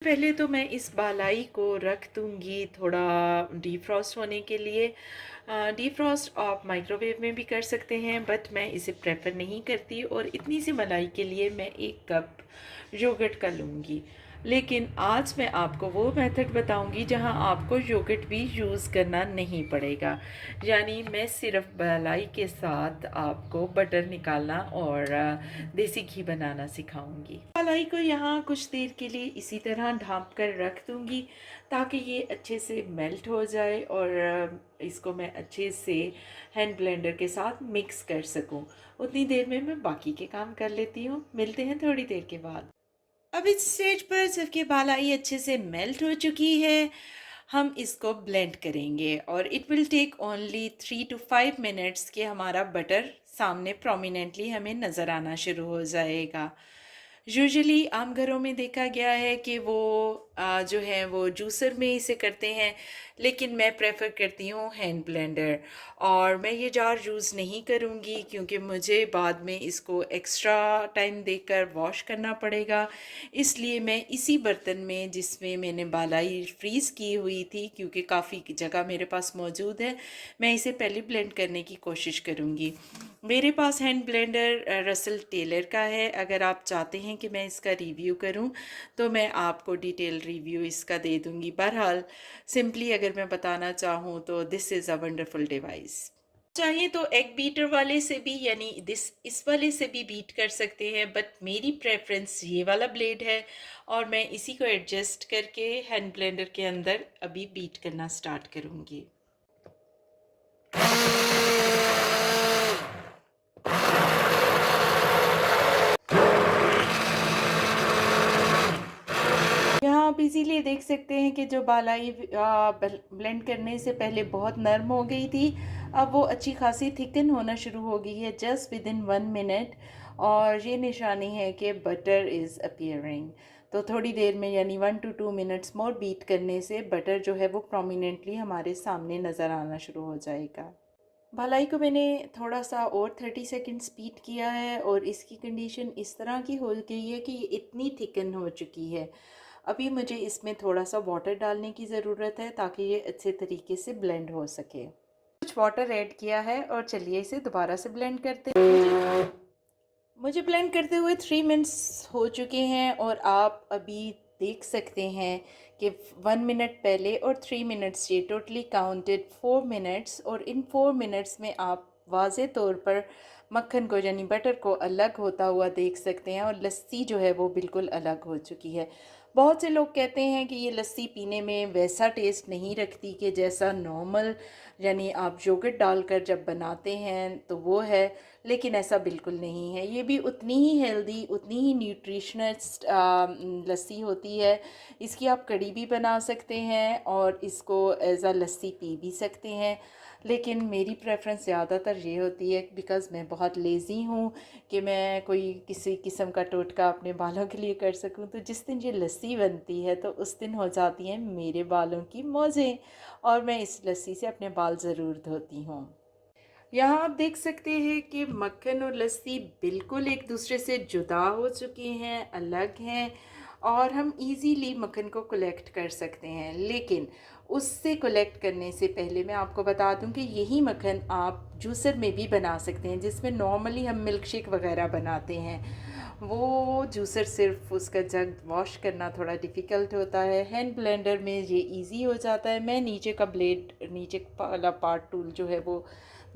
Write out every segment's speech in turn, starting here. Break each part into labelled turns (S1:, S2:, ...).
S1: पहले तो मैं इस बालाई को रख दूँगी थोड़ा डीफ्रॉस्ट होने के लिए। डीफ्रॉस्ट आप माइक्रोवेव में भी कर सकते हैं, बट मैं इसे प्रेफ़र नहीं करती और इतनी सी मलाई के लिए मैं 1 कप योगर्ट का लूँगी। लेकिन आज मैं आपको वो मेथड बताऊँगी जहाँ आपको योगर्ट भी यूज़ करना नहीं पड़ेगा। यानी मैं सिर्फ़ मलाई के साथ आपको बटर निकालना और देसी घी बनाना सिखाऊँगी। मलाई को यहाँ कुछ देर के लिए इसी तरह ढाँप कर रख दूँगी ताकि ये अच्छे से मेल्ट हो जाए और इसको मैं अच्छे से हैंड ब्लेंडर के साथ मिक्स कर सकूँ। उतनी देर में मैं बाकी के काम कर लेती हूँ। मिलते हैं थोड़ी देर के बाद। अब इस स्टेज पर जबकि बालाई अच्छे से मेल्ट हो चुकी है, हम इसको ब्लेंड करेंगे और it will take only 3 to 5 minutes के हमारा बटर सामने प्रोमिनेंटली हमें नज़र आना शुरू हो जाएगा। यूजुअली आम घरों में देखा गया है कि वो जो है वो जूसर में इसे करते हैं, लेकिन मैं प्रेफर करती हूँ हैंड ब्लेंडर। और मैं ये जार यूज़ नहीं करूँगी क्योंकि मुझे बाद में इसको एक्स्ट्रा टाइम देकर वॉश करना पड़ेगा। इसलिए मैं इसी बर्तन में जिसमें मैंने बालाई फ्रीज़ की हुई थी, क्योंकि काफ़ी जगह मेरे पास मौजूद है, मैं इसे पहले ब्लेंड करने की कोशिश करूँगी। मेरे पास हैंड ब्लेंडर रसल टेलर का है। अगर आप चाहते हैं कि मैं इसका रिव्यू करूं तो मैं आपको डिटेल रिव्यू इसका दे दूंगी। बहरहाल सिंपली अगर मैं बताना चाहूँ तो this is a wonderful device. चाहिए तो एग बीटर वाले से भी यानी इस वाले से भी बीट कर सकते हैं, बट मेरी प्रेफरेंस ये वाला ब्लेड है और मैं इसी को एडजस्ट करके हैंड ब्लेंडर के अंदर अभी बीट करना स्टार्ट करूँगी। यहाँ आप इजीली देख सकते हैं कि जो बालाई ब्लेंड करने से पहले बहुत नरम हो गई थी, अब वो अच्छी खासी थिकन होना शुरू हो गई है जस्ट विद इन 1 मिनट। और ये निशानी है कि बटर इज़ अपीयरिंग। तो थोड़ी देर में यानी 1 to 2 मिनट्स मोर बीट करने से बटर जो है वो प्रोमिनेंटली हमारे सामने नज़र आना शुरू हो जाएगा। भलाई को मैंने थोड़ा सा और 30 सेकेंड्स बीट किया है और इसकी कंडीशन इस तरह की हो गई है कि ये इतनी थिकन हो चुकी है। अभी मुझे इसमें थोड़ा सा वाटर डालने की ज़रूरत है ताकि ये अच्छे तरीके से ब्लेंड हो सके। कुछ वाटर ऐड किया है और चलिए इसे दोबारा से ब्लेंड करते हैं। मुझे ब्लेंड करते हुए 3 मिनट्स हो चुके हैं और आप अभी देख सकते हैं कि 1 मिनट पहले और 3 मिनट्स, ये टोटली काउंटेड 4 मिनट्स। और इन 4 मिनट्स में आप वाज़े तौर पर मक्खन को यानी बटर को अलग होता हुआ देख सकते हैं और लस्सी जो है वो बिल्कुल अलग हो चुकी है। बहुत से लोग कहते हैं कि ये लस्सी पीने में वैसा टेस्ट नहीं रखती कि जैसा नॉर्मल यानी आप योगर्ट डालकर जब बनाते हैं तो वो है, लेकिन ऐसा बिल्कुल नहीं है। ये भी उतनी ही हेल्दी, उतनी ही न्यूट्रिशनस लस्सी होती है। इसकी आप कड़ी भी बना सकते हैं और इसको एज अ लस्सी पी भी सकते हैं। लेकिन मेरी प्रेफरेंस ज़्यादातर ये होती है बिकॉज़ मैं बहुत लेज़ी हूँ कि मैं कोई किसी किस्म का टोटका अपने बालों के लिए कर सकूँ। तो जिस दिन ये लस्सी बनती है तो उस दिन हो जाती हैं मेरे बालों की मौजें और मैं इस लस्सी से अपने बाल ज़रूर धोती हूँ। यहाँ आप देख सकते हैं कि मक्खन और लस्सी बिल्कुल एक दूसरे से जुदा हो चुके हैं, अलग हैं और हम इजीली मक्खन को कलेक्ट कर सकते हैं। लेकिन उससे कलेक्ट करने से पहले मैं आपको बता दूं कि यही मक्खन आप जूसर में भी बना सकते हैं, जिसमें नॉर्मली हम मिल्क शेक वगैरह बनाते हैं। वो जूसर सिर्फ उसका जग वॉश करना थोड़ा डिफ़िकल्ट होता है। हैंड ब्लेंडर में ये इजी हो जाता है। मैं नीचे का ब्लेड, नीचे वाला पार्ट टूल जो है वो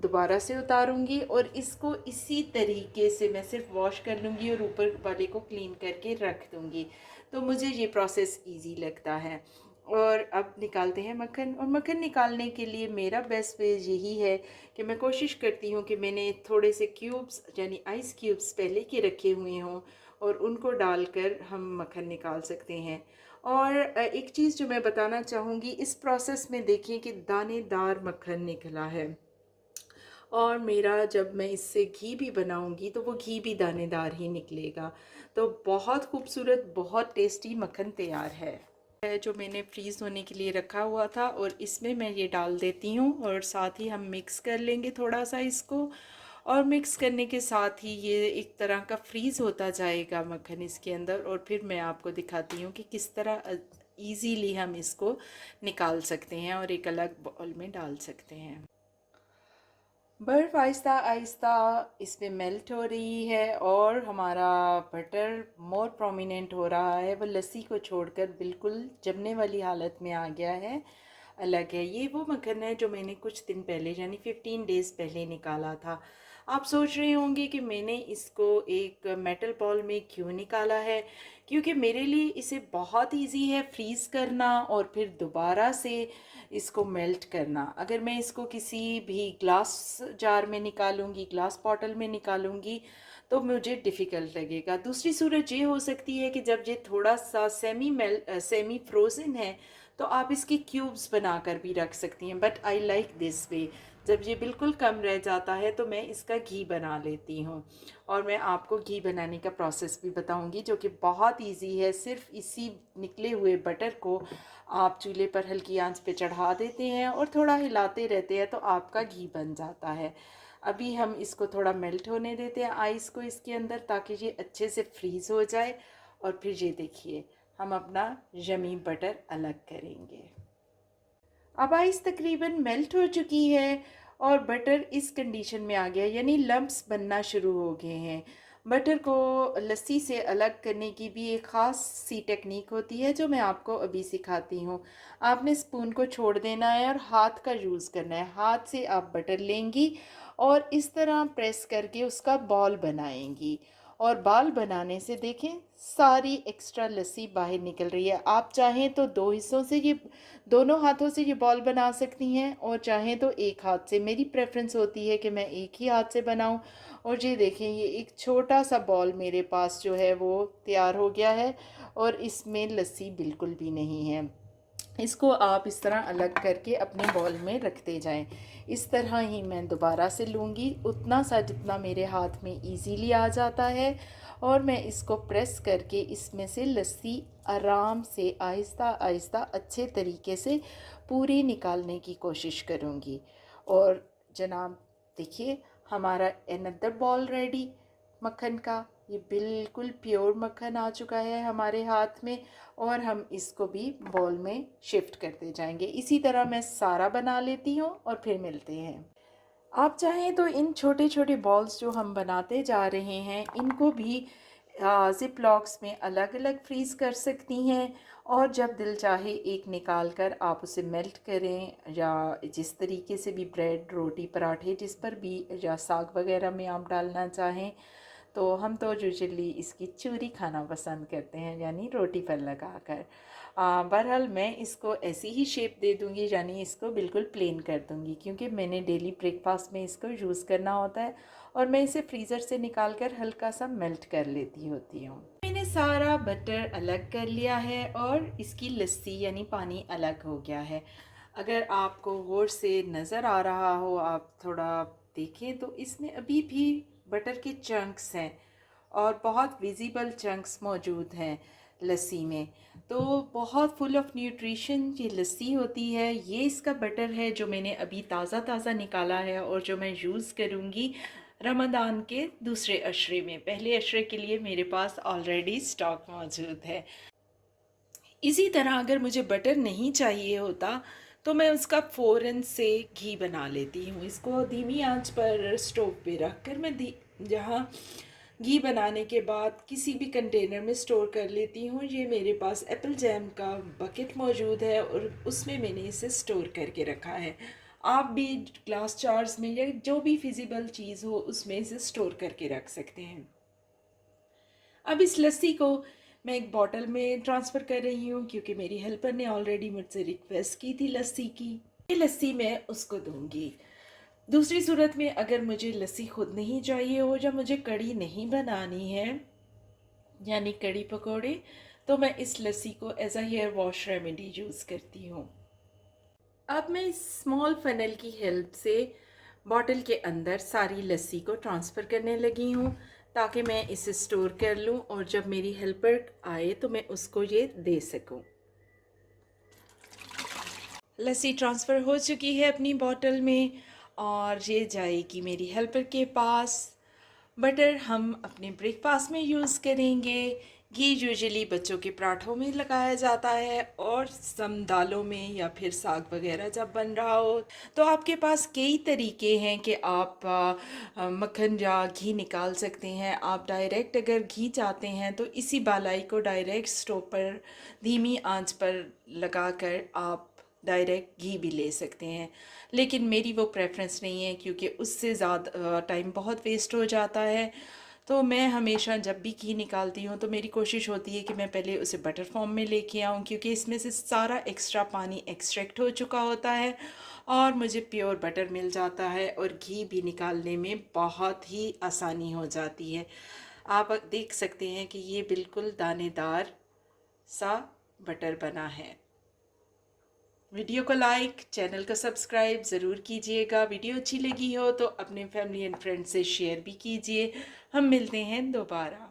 S1: दोबारा से उतारूंगी और इसको इसी तरीके से मैं सिर्फ वॉश कर लूँगी और ऊपर वाले को क्लीन करके रख दूँगी। तो मुझे ये प्रोसेस इजी लगता है। और अब निकालते हैं मक्खन। और मक्खन निकालने के लिए मेरा बेस्ट वे यही है कि मैं कोशिश करती हूँ कि मैंने थोड़े से क्यूब्स यानी आइस क्यूब्स पहले के रखे हुए हों और उनको डालकर हम मक्खन निकाल सकते हैं। और एक चीज़ जो मैं बताना चाहूँगी, इस प्रोसेस में देखिए कि दानेदार मक्खन निकला है और मेरा जब मैं इससे घी भी बनाऊंगी तो वो घी भी दानेदार ही निकलेगा। तो बहुत खूबसूरत, बहुत टेस्टी मक्खन तैयार है जो मैंने फ्रीज़ होने के लिए रखा हुआ था। और इसमें मैं ये डाल देती हूँ और साथ ही हम मिक्स कर लेंगे थोड़ा सा इसको। और मिक्स करने के साथ ही ये एक तरह का फ्रीज़ होता जाएगा मक्खन इसके अंदर, और फिर मैं आपको दिखाती हूँ कि किस तरह इजीली हम इसको निकाल सकते हैं और एक अलग बाउल में डाल सकते हैं। बर्फ़ आहिस्ता आहिस्ता इसमें मेल्ट हो रही है और हमारा बटर मोर प्रोमिनेंट हो रहा है, वो लस्सी को छोड़कर बिल्कुल जमने वाली हालत में आ गया है, अलग है। ये वो मक्खन है जो मैंने कुछ दिन पहले यानी 15 डेज़ पहले निकाला था। आप सोच रहे होंगे कि मैंने इसको एक मेटल बॉल में क्यों निकाला है, क्योंकि मेरे लिए इसे बहुत इजी है फ्रीज़ करना और फिर दोबारा से इसको मेल्ट करना। अगर मैं इसको किसी भी ग्लास जार में निकालूंगी, ग्लास बॉटल में निकालूंगी, तो मुझे डिफ़िकल्ट लगेगा। दूसरी सूरत ये हो सकती है कि जब ये थोड़ा सा सेमी फ्रोज़न है तो आप इसके क्यूब्स बनाकर भी रख सकती हैं, but I like this way. जब ये बिल्कुल कम रह जाता है तो मैं इसका घी बना लेती हूँ, और मैं आपको घी बनाने का प्रोसेस भी बताऊँगी जो कि बहुत इजी है। सिर्फ इसी निकले हुए बटर को आप चूल्हे पर हल्की आंच पे चढ़ा देते हैं और थोड़ा हिलाते रहते हैं तो आपका घी बन जाता है। अभी हम इसको थोड़ा मेल्ट होने देते हैं आइस को इसके अंदर, ताकि ये अच्छे से फ्रीज़ हो जाए। और फिर ये देखिए हम अपना यमी बटर अलग करेंगे। अब आइस तकरीबन मेल्ट हो चुकी है और बटर इस कंडीशन में आ गया, यानी लम्प्स बनना शुरू हो गए हैं। बटर को लस्सी से अलग करने की भी एक ख़ास सी टेक्निक होती है जो मैं आपको अभी सिखाती हूँ। आपने स्पून को छोड़ देना है और हाथ का यूज़ करना है। हाथ से आप बटर लेंगी और इस तरह प्रेस करके उसका बॉल बनाएंगी, और बाल बनाने से देखें सारी एक्स्ट्रा लस्सी बाहर निकल रही है। आप चाहें तो दो हिस्सों से ये, दोनों हाथों से ये बॉल बना सकती हैं, और चाहें तो एक हाथ से। मेरी प्रेफरेंस होती है कि मैं एक ही हाथ से बनाऊं। और ये देखें ये एक छोटा सा बॉल मेरे पास जो है वो तैयार हो गया है, और इसमें लस्सी बिल्कुल भी नहीं है। इसको आप इस तरह अलग करके अपने बॉल में रखते जाएं। इस तरह ही मैं दोबारा से लूँगी उतना सा जितना मेरे हाथ में इजीली आ जाता है, और मैं इसको प्रेस करके इसमें से लस्सी आराम से आहिस्ता आहिस्ता अच्छे तरीके से पूरी निकालने की कोशिश करूँगी। और जनाब देखिए हमारा अनदर बॉल रेडी मक्खन का। ये बिल्कुल प्योर मक्खन आ चुका है हमारे हाथ में, और हम इसको भी बॉल में शिफ्ट करते जाएंगे। इसी तरह मैं सारा बना लेती हूँ और फिर मिलते हैं। आप चाहें तो इन छोटे छोटे बॉल्स जो हम बनाते जा रहे हैं इनको भी ज़िप लॉक्स में अलग अलग फ्रीज़ कर सकती हैं, और जब दिल चाहे एक निकाल कर आप उसे मेल्ट करें, या जिस तरीके से भी ब्रेड रोटी पराठे जिस पर भी, या साग वगैरह में आप डालना चाहें। तो हम तो यूजुअली इसकी चूरी खाना पसंद करते हैं, यानी रोटी पर लगा कर। बहरहाल मैं इसको ऐसी ही शेप दे दूँगी, यानी इसको बिल्कुल प्लेन कर दूँगी, क्योंकि मैंने डेली ब्रेकफास्ट में इसको यूज़ करना होता है, और मैं इसे फ्रीज़र से निकाल कर हल्का सा मेल्ट कर लेती होती हूँ। मैंने सारा बटर अलग कर लिया है और इसकी लस्सी यानी पानी अलग हो गया है। अगर आपको गौर से नज़र आ रहा हो, आप थोड़ा देखें तो इसमें अभी भी बटर के चंक्स हैं, और बहुत विजिबल चंक्स मौजूद हैं लस्सी में। तो बहुत फुल ऑफ न्यूट्रिशन ये लस्सी होती है। ये इसका बटर है जो मैंने अभी ताज़ा ताज़ा निकाला है और जो मैं यूज़ करूँगी रमज़ान के दूसरे अशरे में। पहले अशरे के लिए मेरे पास ऑलरेडी स्टॉक मौजूद है। इसी तरह अगर मुझे बटर नहीं चाहिए होता तो मैं उसका फ़ौरन से घी बना लेती हूँ। इसको धीमी आंच पर स्टोव पे रख कर मैं जहाँ घी बनाने के बाद किसी भी कंटेनर में स्टोर कर लेती हूँ। ये मेरे पास एप्पल जैम का बकेट मौजूद है और उसमें मैंने इसे स्टोर करके रखा है। आप भी ग्लास जार्स में या जो भी फिजिबल चीज़ हो उसमें इसे स्टोर करके रख सकते हैं। अब इस लस्सी को मैं एक बॉटल में ट्रांसफ़र कर रही हूँ, क्योंकि मेरी हेल्पर ने ऑलरेडी मुझसे रिक्वेस्ट की थी लस्सी की। ये लस्सी मैं उसको दूंगी। दूसरी सूरत में अगर मुझे लस्सी खुद नहीं चाहिए हो या मुझे कड़ी नहीं बनानी है, यानी कड़ी पकौड़े, तो मैं इस लस्सी को as a hair wash remedy use करती हूँ। अब मैं इस स्मॉल फनल की हेल्प से बॉटल के अंदर सारी लस्सी को ट्रांसफ़र करने लगी हूँ, ताकि मैं इसे स्टोर कर लूँ और जब मेरी हेल्पर आए तो मैं उसको ये दे सकूँ। लस्सी ट्रांसफ़र हो चुकी है अपनी बॉटल में। और ये जाएगी मेरी हेल्पर के पास। बटर हम अपने ब्रेकफास्ट में यूज़ करेंगे। घी यूजुअली बच्चों के पराठों में लगाया जाता है और सम दालों में या फिर साग वगैरह जब बन रहा हो। तो आपके पास कई तरीके हैं कि आप मक्खन या घी निकाल सकते हैं। आप डायरेक्ट अगर घी चाहते हैं तो इसी बालाई को डायरेक्ट स्टोव पर धीमी आंच पर लगाकर आप डायरेक्ट घी भी ले सकते हैं, लेकिन मेरी वो प्रेफरेंस नहीं है क्योंकि उससे ज़्यादा टाइम बहुत वेस्ट हो जाता है। तो मैं हमेशा जब भी घी निकालती हूँ तो मेरी कोशिश होती है कि मैं पहले उसे बटर फॉर्म में लेके आऊँ, क्योंकि इसमें से सारा एक्स्ट्रा पानी एक्सट्रैक्ट हो चुका होता है और मुझे प्योर बटर मिल जाता है और घी भी निकालने में बहुत ही आसानी हो जाती है। आप देख सकते हैं कि ये बिल्कुल दानेदार सा बटर बना है। वीडियो को लाइक, चैनल को सब्सक्राइब ज़रूर कीजिएगा। वीडियो अच्छी लगी हो तो अपने फैमिली एंड फ्रेंड्स से शेयर भी कीजिए। हम मिलते हैं दोबारा।